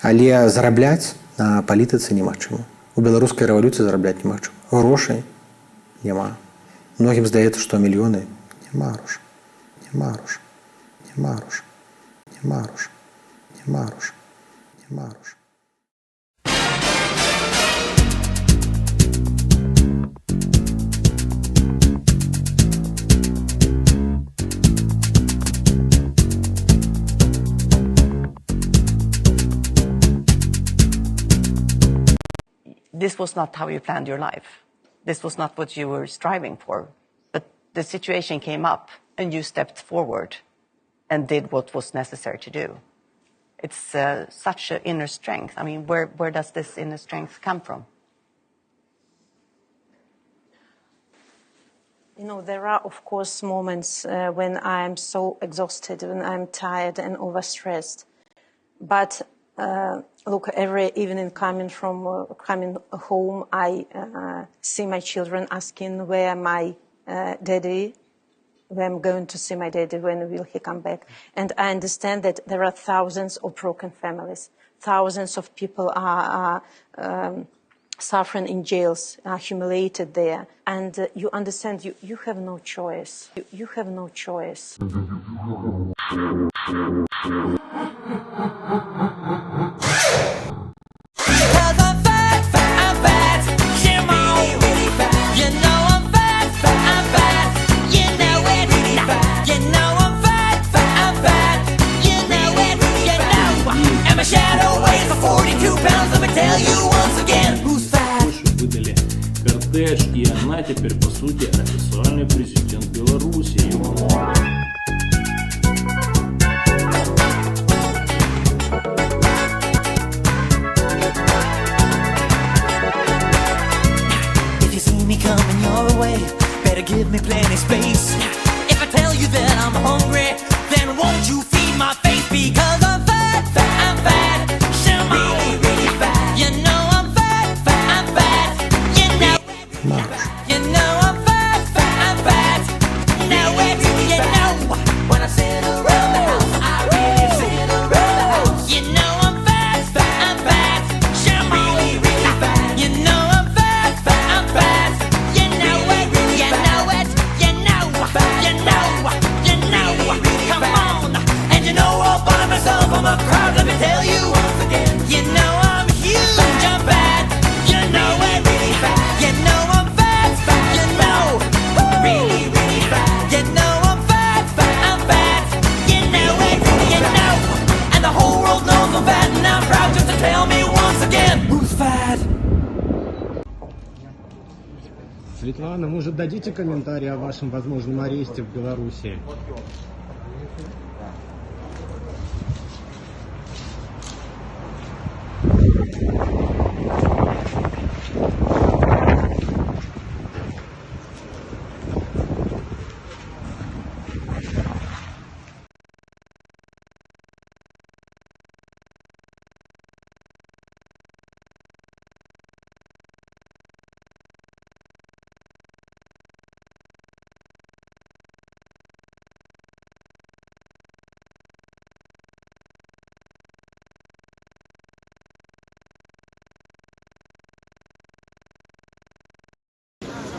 Але зарабляць на палітыцы няма чаму. У беларускай рэвалюцыі зарабляць няма чаму. Грошай няма. Многім здаецца, што мільёны няма грошай. Няма грошай. Няма грошай. Няма грошай. Няма грошай. Няма грошай. This was not how you planned your life. This was not what you were striving for. But the situation came up and you stepped forward and did what was necessary to do. It's such an inner strength. I mean, where does this inner strength come from? You know, there are, of course, moments when I'm so exhausted, when I'm tired and overstressed. But look, every evening coming home, I see my children asking where my daddy, where I'm going to see my daddy, when will he come back. And I understand that there are thousands of broken families. Thousands of people are suffering in jails, are humiliated there. And you understand, you have no choice. You have no choice. Кортеж, и она теперь, по сути, официальный президент Беларуси. If you see me coming your way, better give me plenty space. If I tell you that I'm hungry, then won't you feed my face? Because I'm fat, I'm fat, really, really fat. You know I'm fat, I'm fat. You know I'm fat, I'm fat. Now where do you know? When I sit around the house, I really sit around the house. You know I'm fat, I'm fat. Really, really fat. You know I'm fat, I'm fat. You know it, you know it, you know, you know, you know. Come on, and you know all by myself, I'm a crowd. Let me tell you once again. You know I'm huge, I'm fat. You know it, really fat. You know I'm fat, you know, really, really fat. You know I'm fat, I'm fat. You know it, you know, and the whole world knows I'm fat, and I'm proud just to tell me once again who's fat. Светлана, может, дадите комментарий о вашем возможном аресте в Беларуси?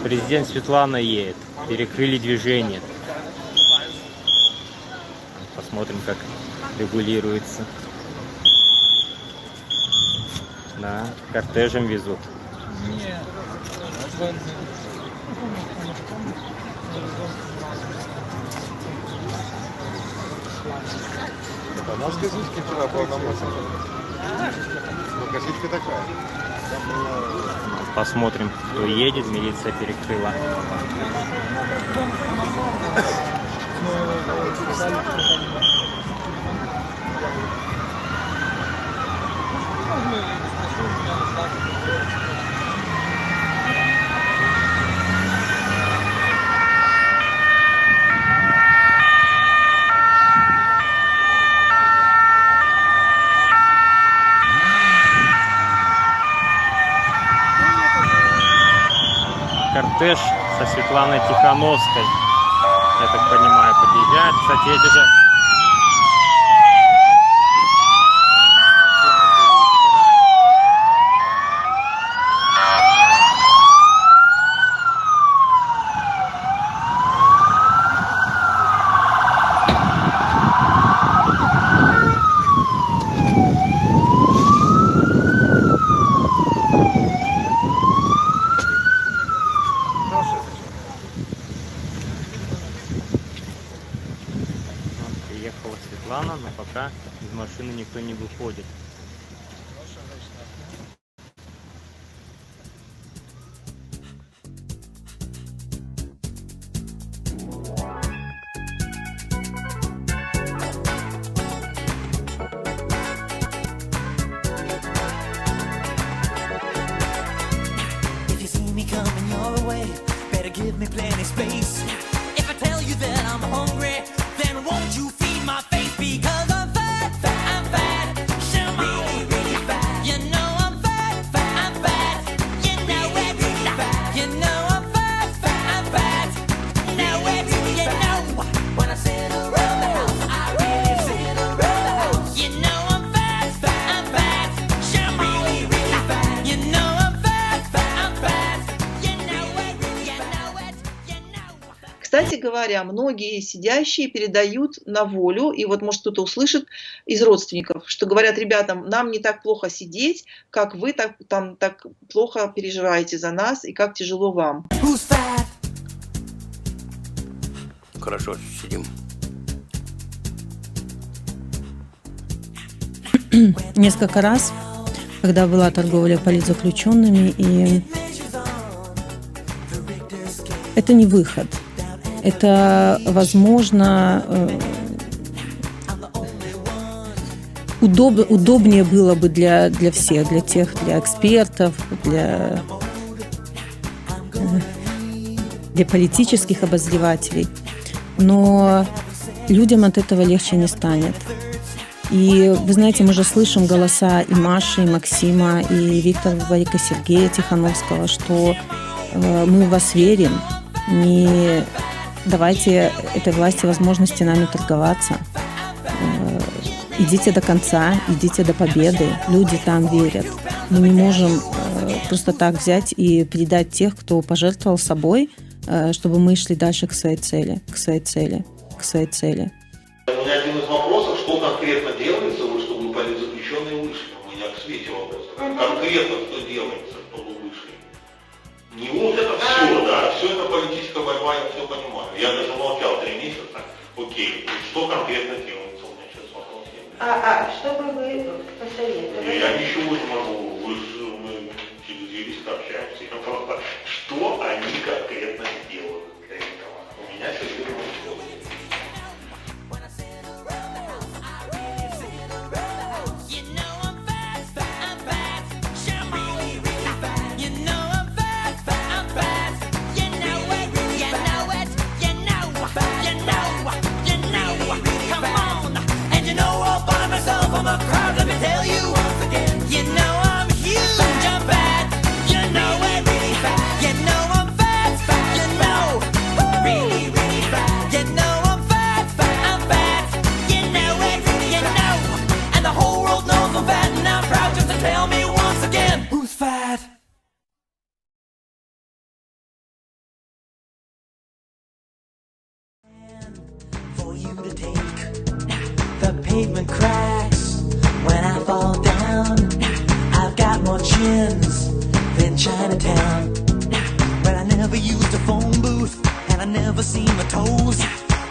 Президент Светлана едет. Перекрыли движение. Посмотрим, как регулируется. Да, кортежем везут. У нас газичка вчера полномочия. Газичка такая. Посмотрим, кто едет. Милиция перекрыла. Кортеж со Светланой Тихановской, я так понимаю, подъезжает. Кстати, эти же машины никто не выходит. If you see me coming your way, better give me plenty space. If I tell you that I'm hungry, then won't you feed my face? Because I'm fat, fat, I'm fat. Show me really, really fat. You know I'm fat, fat, I'm fat. You know it, really fat. You know I'm fat, fat, I'm fat. Know it, you know. When I sit around the house, I really sit around the house. You know I'm fat, fat, I'm fat. Show me really, really fat. You know I'm fat, fat, I'm fat. You know it, you know it, you know. Кстати говоря, многие сидящие передают на волю, и вот может кто-то услышит из родственников, что говорят ребятам, нам не так плохо сидеть, как вы так плохо переживаете за нас, и как тяжело вам. Who's fat? Хорошо, сидим. Несколько раз, когда была торговля политзаключенными, и это не выход. Это, возможно, удобнее было бы для всех, для экспертов, для политических обозревателей. Но людям от этого легче не станет. И вы знаете, мы же слышим голоса и Маши, и Максима, и Виктора Барика, Сергея Тихановского, что мы в вас верим, не давайте этой власти возможности нами торговаться. Идите до конца, идите до победы. Люди там верят. Мы не можем просто так взять и предать тех, кто пожертвовал собой, чтобы мы шли дальше к своей цели, к своей цели, к своей цели. У меня один из вопросов, что конкретно делается, чтобы политзаключенные вышли? У меня к Свете вопрос. Конкретно что делается, чтобы вышли? Не вот это все, да, все это политическая борьба, я все понимаю. Я даже молчал 3 месяца. Окей, что конкретно делается? У меня сейчас вопрос есть. Что бы вы посоветовали? Я ничего не могу, мы через юриста общаемся. Я просто, что они конкретно делают для этого? У меня серьезный вопрос. I'm a crowd, let me tell you once again. You know I'm huge, I'm fat. You know it, really fat. You know I'm fat, fat. You know, really, really fat. You know I'm fat, fat, I'm fat. You know it, really, you know. And the whole world knows I'm fat, and I'm proud just to tell me once again, who's fat? For you to take the pavement cracks. When I fall down, I've got more chins than Chinatown. But I never used a phone booth, and I never seen my toes.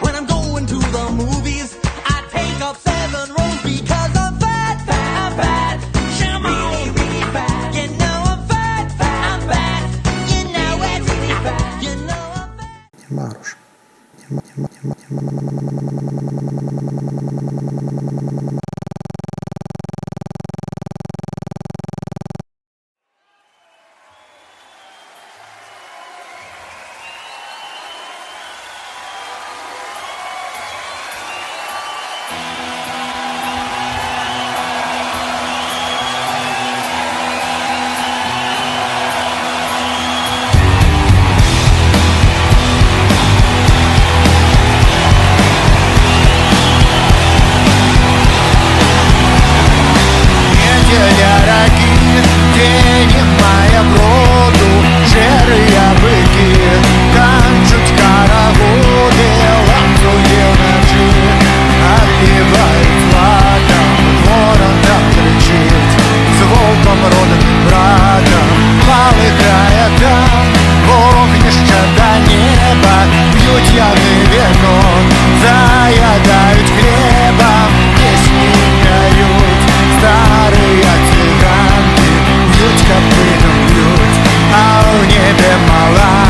When I'm going to the movies, I take up 7 rows because I'm fat, fat, I'm fat. Show me really, really fat. You know I'm fat, fat, I'm fat. You know it's really fat. You know I'm fat. Маруш. Заедают хлебом, песни поют. копытом бьют, а у небе мала